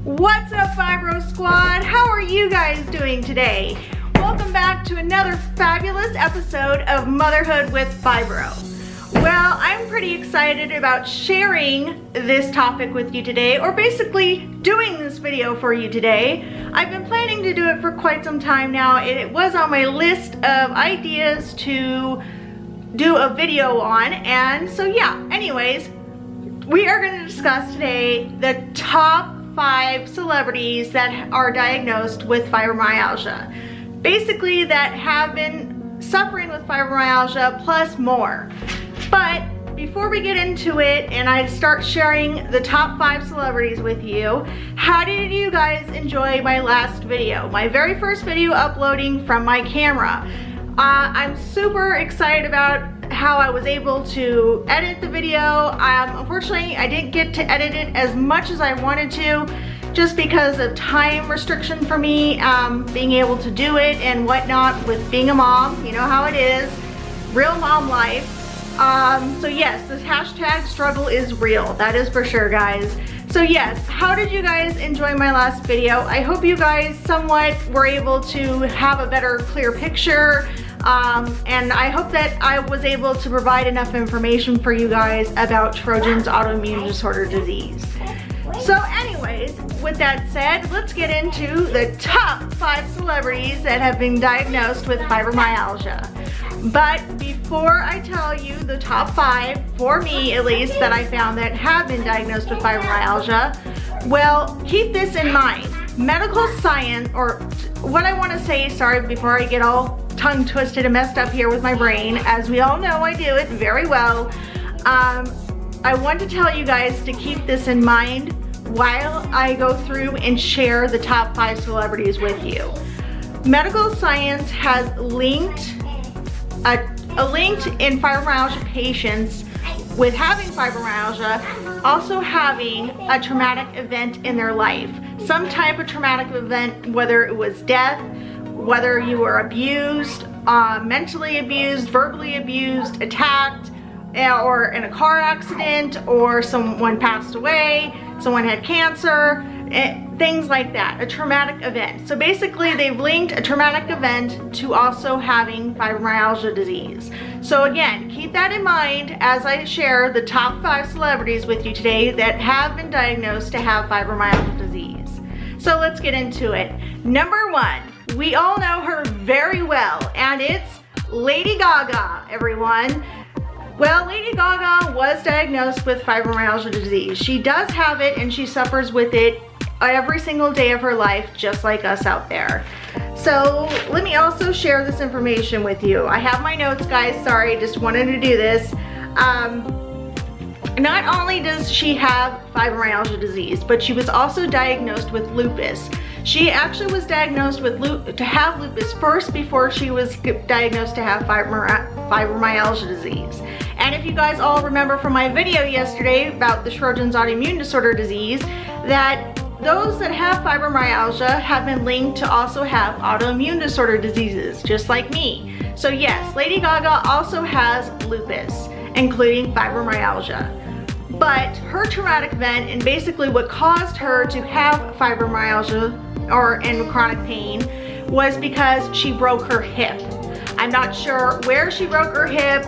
What's up, Fibro Squad? How are you guys doing today? Welcome back to another fabulous episode of Motherhood with Fibro. Well, I'm pretty excited about sharing this topic with you today, or basically doing this video for you today. I've been planning to do it for quite some time now, and it was on my list of ideas to do a video on, and so yeah, anyways, we are going to discuss today the top 5 celebrities that are diagnosed with fibromyalgia. Basically, that have been suffering with fibromyalgia plus more. But before we get into it and I start sharing the top 5 celebrities with you, how did you guys enjoy my last video? My very first video uploading from my camera. I'm super excited about how I was able to edit the video. Unfortunately, I didn't get to edit it as much as I wanted to, just because of time restriction for me, being able to do it and whatnot with being a mom. You know how it is, real mom life. So yes, this hashtag struggle is real, that is for sure, guys. So yes, how did you guys enjoy my last video? I hope you guys somewhat were able to have a better, clear picture. And I hope that I was able to provide enough information for you guys about Trojan's autoimmune disorder disease. So anyways, with that said, let's get into the top 5 celebrities that have been diagnosed with fibromyalgia. But before I tell you the top 5, for me at least, that I found that have been diagnosed with fibromyalgia, well, keep this in mind. Medical science, or what I want to say, sorry, before I get all tongue twisted and messed up here with my brain, as we all know I do it very well, I want to tell you guys to keep this in mind while I go through and share the top 5 celebrities with you. Medical science has linked in fibromyalgia patients with having fibromyalgia also having a traumatic event in their life. Some type of traumatic event, whether it was death, whether you were abused, mentally abused, verbally abused, attacked, or in a car accident, or someone passed away, someone had cancer, things like that, a traumatic event. So basically they've linked a traumatic event to also having fibromyalgia disease. So again, keep that in mind as I share the top 5 celebrities with you today that have been diagnosed to have fibromyalgia disease. So let's get into it. Number 1, we all know her very well, and it's Lady Gaga, everyone. Well, Lady Gaga was diagnosed with fibromyalgia disease. She does have it, and she suffers with it every single day of her life, just like us out there. So let me also share this information with you. I have my notes, guys, sorry, just wanted to do this. Not only does she have fibromyalgia disease, but she was also diagnosed with lupus. She actually was diagnosed with to have lupus first before she was diagnosed to have fibromyalgia disease. And if you guys all remember from my video yesterday about the Trojan's autoimmune disorder disease, that those that have fibromyalgia have been linked to also have autoimmune disorder diseases, just like me. So yes, Lady Gaga also has lupus, including fibromyalgia. But her traumatic event, and basically what caused her to have fibromyalgia and chronic pain, was because she broke her hip. I'm not sure where she broke her hip,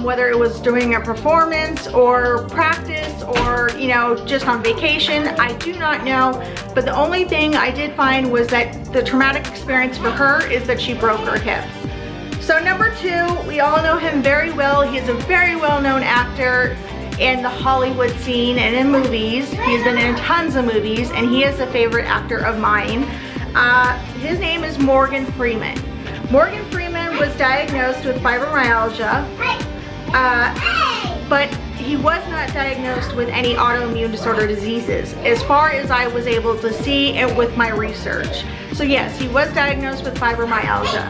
whether it was during a performance or practice or, you know, just on vacation. I do not know, but the only thing I did find was that the traumatic experience for her is that she broke her hip. So number 2, we all know him very well. He is a very well-known actor in the Hollywood scene and in movies. He's been in tons of movies, and he is a favorite actor of mine. His name is Morgan Freeman. Morgan Freeman was diagnosed with fibromyalgia, but he was not diagnosed with any autoimmune disorder diseases, as far as I was able to see and with my research. So yes, he was diagnosed with fibromyalgia.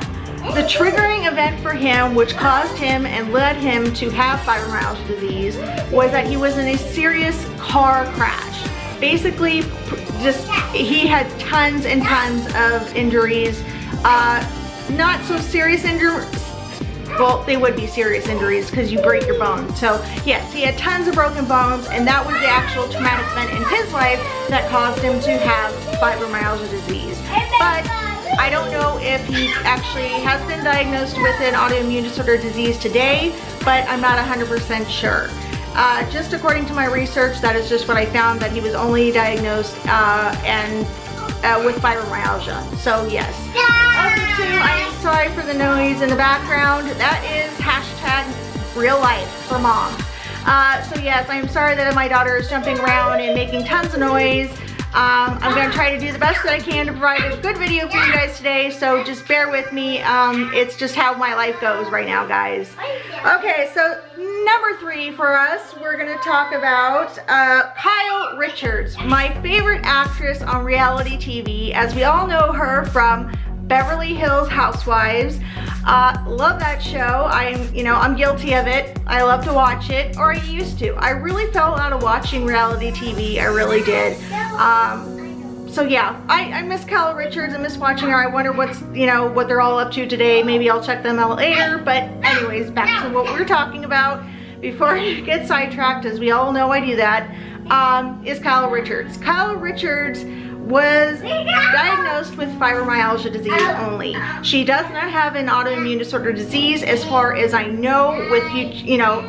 The triggering event for him, which caused him and led him to have fibromyalgia disease, was that he was in a serious car crash. Basically, he had tons and tons of injuries, not so serious injuries, well, they would be serious injuries because you break your bones. So yes, he had tons of broken bones, and that was the actual traumatic event in his life that caused him to have fibromyalgia disease. But I don't know if he actually has been diagnosed with an autoimmune disorder disease today, but I'm not 100% sure. Just according to my research, that is just what I found, that he was only diagnosed with fibromyalgia. So yes. Also too, I am sorry for the noise in the background. That is #RealLife for mom. So yes, I am sorry that my daughter is jumping around and making tons of noise. I'm going to try to do the best that I can to provide a good video for you guys today, so just bear with me. It's just how my life goes right now, guys. Okay, so number 3 for us, we're going to talk about Kyle Richards, my favorite actress on reality TV, as we all know her from Beverly Hills Housewives. Love that show. I'm guilty of it. I love to watch it, or I used to. I really fell out of watching reality TV. I really did. So yeah, I miss Kyle Richards. I miss watching her. I wonder what they're all up to today. Maybe I'll check them out later. But anyways, back to what we're talking about before I get sidetracked, as we all know I do that, is Kyle Richards. Kyle Richards was diagnosed with fibromyalgia disease only. She does not have an autoimmune disorder disease as far as I know.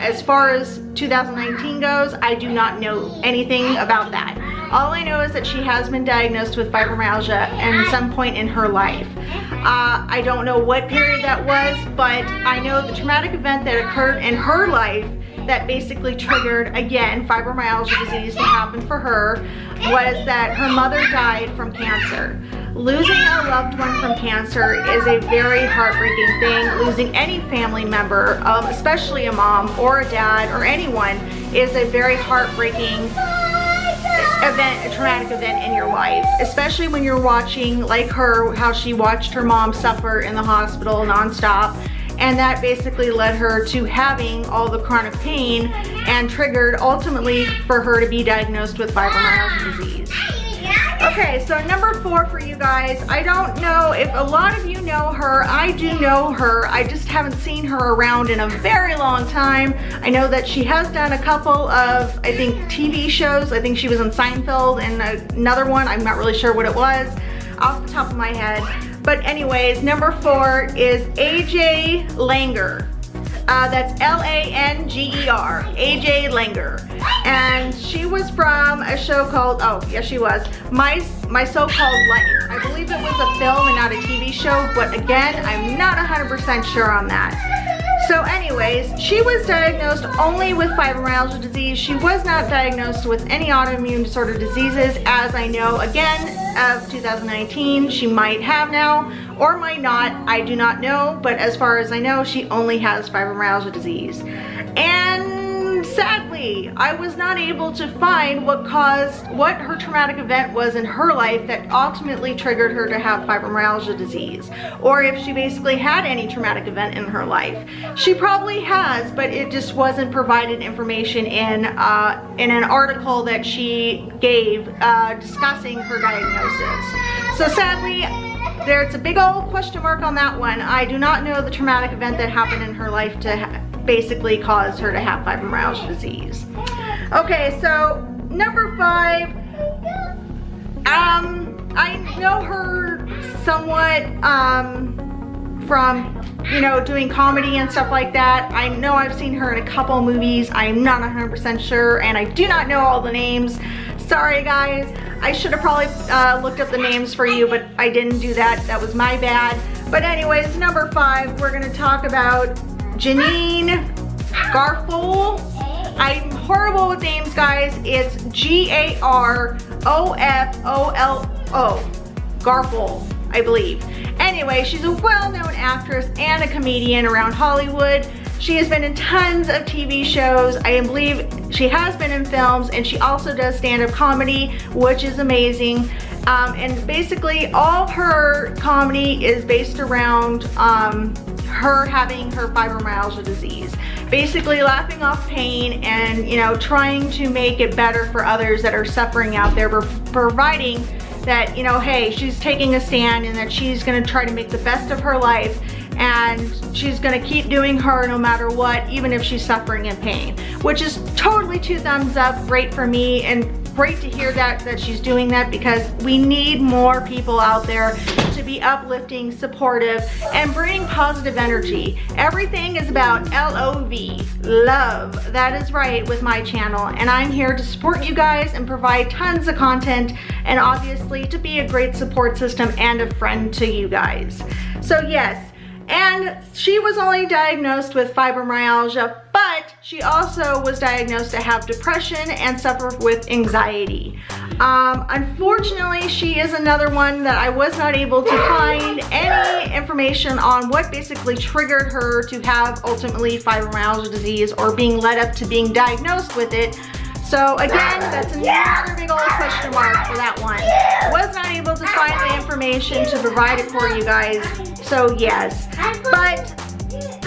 As far as 2019 goes, I do not know anything about that. All I know is that she has been diagnosed with fibromyalgia at some point in her life. I don't know what period that was, but I know the traumatic event that occurred in her life that basically triggered, again, fibromyalgia disease to happen for her, was that her mother died from cancer. Losing a loved one from cancer is a very heartbreaking thing. Losing any family member, especially a mom or a dad or anyone, is a very heartbreaking event, a traumatic event in your life, especially when you're watching, like her, how she watched her mom suffer in the hospital nonstop. And that basically led her to having all the chronic pain and triggered ultimately for her to be diagnosed with fibromyalgia disease. Okay, so number 4 for you guys. I don't know if a lot of you know her. I do know her. I just haven't seen her around in a very long time. I know that she has done a couple of, I think, TV shows. I think she was on Seinfeld and another one. I'm not really sure what it was off the top of my head. But anyways, number 4 is AJ Langer. That's L-A-N-G-E-R, AJ Langer. And she was from a show called, oh yes she was, My So-Called Life. I believe it was a film and not a TV show, but again, I'm not 100% sure on that. So anyways, she was diagnosed only with fibromyalgia disease. She was not diagnosed with any autoimmune disorder diseases, as I know, again, of 2019. She might have now, or might not. I do not know, but as far as I know, she only has fibromyalgia disease. And sadly, I was not able to find what her traumatic event was in her life that ultimately triggered her to have fibromyalgia disease, or if she basically had any traumatic event in her life. She probably has, but it just wasn't provided information in an article that she gave discussing her diagnosis. So sadly, there's a big old question mark on that one. I do not know the traumatic event that happened in her life to basically caused her to have fibromyalgia disease. Okay, so number 5, I know her somewhat from, doing comedy and stuff like that. I know I've seen her in a couple movies. I'm not 100% sure, and I do not know all the names. Sorry guys, I should have probably looked up the names for you, but I didn't do that. That was my bad. But anyways, number 5, we're gonna talk about Janine Garofalo. I'm horrible with names, guys. It's Garofalo. Garofalo, I believe. Anyway, she's a well-known actress and a comedian around Hollywood. She has been in tons of TV shows. I believe she has been in films, and she also does stand-up comedy, which is amazing. And basically all her comedy is based around her having her fibromyalgia disease. Basically laughing off pain and, trying to make it better for others that are suffering out there, providing that, hey, she's taking a stand and that she's gonna try to make the best of her life and she's gonna keep doing her no matter what, even if she's suffering in pain, which is totally 2 thumbs up, great for me, and great to hear that she's doing that, because we need more people out there to be uplifting, supportive, and bring positive energy. Everything is about L-O-V, love. That is right with my channel, and I'm here to support you guys and provide tons of content, and obviously to be a great support system and a friend to you guys. So yes, and she was only diagnosed with fibromyalgia, but she also was diagnosed to have depression and suffer with anxiety. Unfortunately, she is another one that I was not able to find any information on what basically triggered her to have ultimately fibromyalgia disease, or being led up to being diagnosed with it. So again, that's another big old question mark for that one. Was not able to find the information to provide it for you guys. So yes, but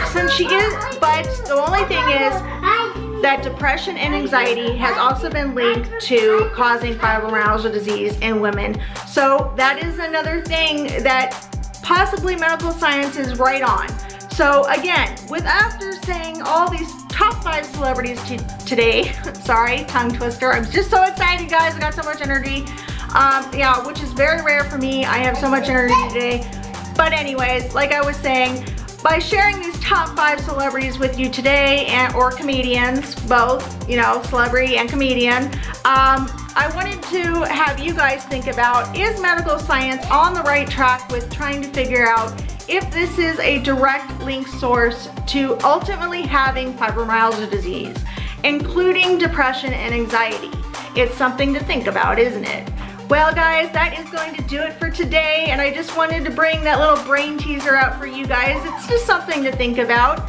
since she is, but the only thing is that depression and anxiety has also been linked to causing fibromyalgia disease in women. So that is another thing that possibly medical science is right on. So again, with after saying all these top 5 celebrities today, sorry, tongue twister, I'm just so excited, guys, I got so much energy. Yeah, which is very rare for me. I have so much energy today. But anyways, like I was saying, by sharing these top 5 celebrities with you today, or comedians, both, you know, celebrity and comedian, I wanted to have you guys think about, is medical science on the right track with trying to figure out if this is a direct link source to ultimately having fibromyalgia disease, including depression and anxiety? It's something to think about, isn't it? Well guys, that is going to do it for today, and I just wanted to bring that little brain teaser out for you guys. It's just something to think about,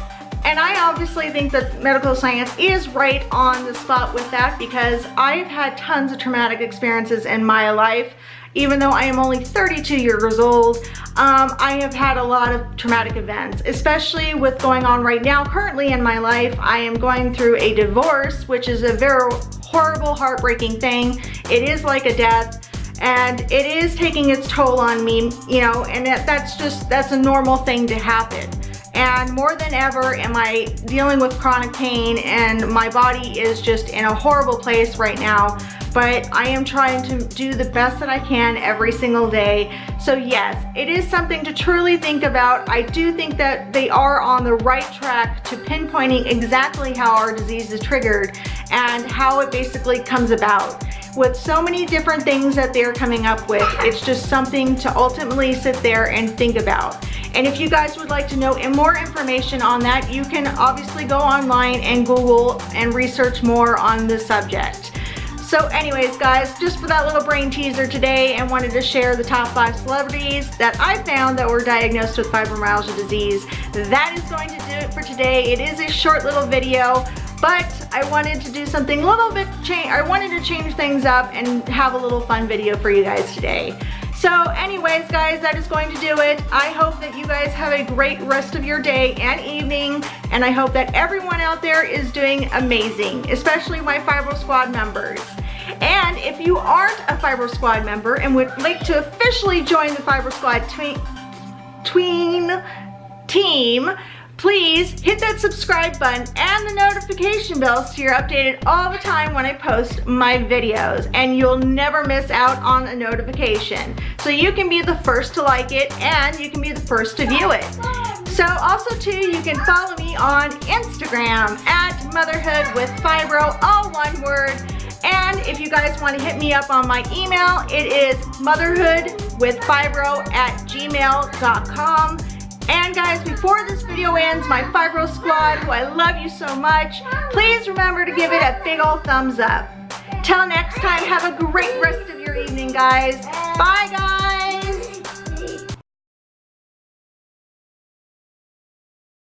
and I obviously think that medical science is right on the spot with that, because I've had tons of traumatic experiences in my life. Even though I am only 32 years old, I have had a lot of traumatic events, especially with going on right now. Currently in my life, I am going through a divorce, which is a very horrible, heartbreaking thing. It is like a death, and it is taking its toll on me, you know, and that's a normal thing to happen. And more than ever am I dealing with chronic pain, and my body is just in a horrible place right now. But I am trying to do the best that I can every single day. So yes, it is something to truly think about. I do think that they are on the right track to pinpointing exactly how our disease is triggered and how it basically comes about. With so many different things that they're coming up with, it's just something to ultimately sit there and think about. And if you guys would like to know more information on that, you can obviously go online and Google and research more on the subject. So anyways, guys, just for that little brain teaser today, and wanted to share the top 5 celebrities that I found that were diagnosed with fibromyalgia disease. That is going to do it for today. It is a short little video, but I wanted to do something a little bit I wanted to change things up and have a little fun video for you guys today. So anyways, guys, that is going to do it. I hope that you guys have a great rest of your day and evening, and I hope that everyone out there is doing amazing, especially my Fibro Squad members. And if you aren't a Fibro Squad member and would like to officially join the Fibro Squad team, please hit that subscribe button and the notification bell so you're updated all the time when I post my videos, and you'll never miss out on a notification. So you can be the first to like it, and you can be the first to view it. So also too, you can follow me on Instagram at MotherhoodWithFibro, all one word. And if you guys want to hit me up on my email, it is motherhoodwithfibro@gmail.com. And guys, before this video ends, my Fibro Squad, who I love you so much, please remember to give it a big old thumbs up. Till next time, have a great rest of your evening, guys. Bye, guys.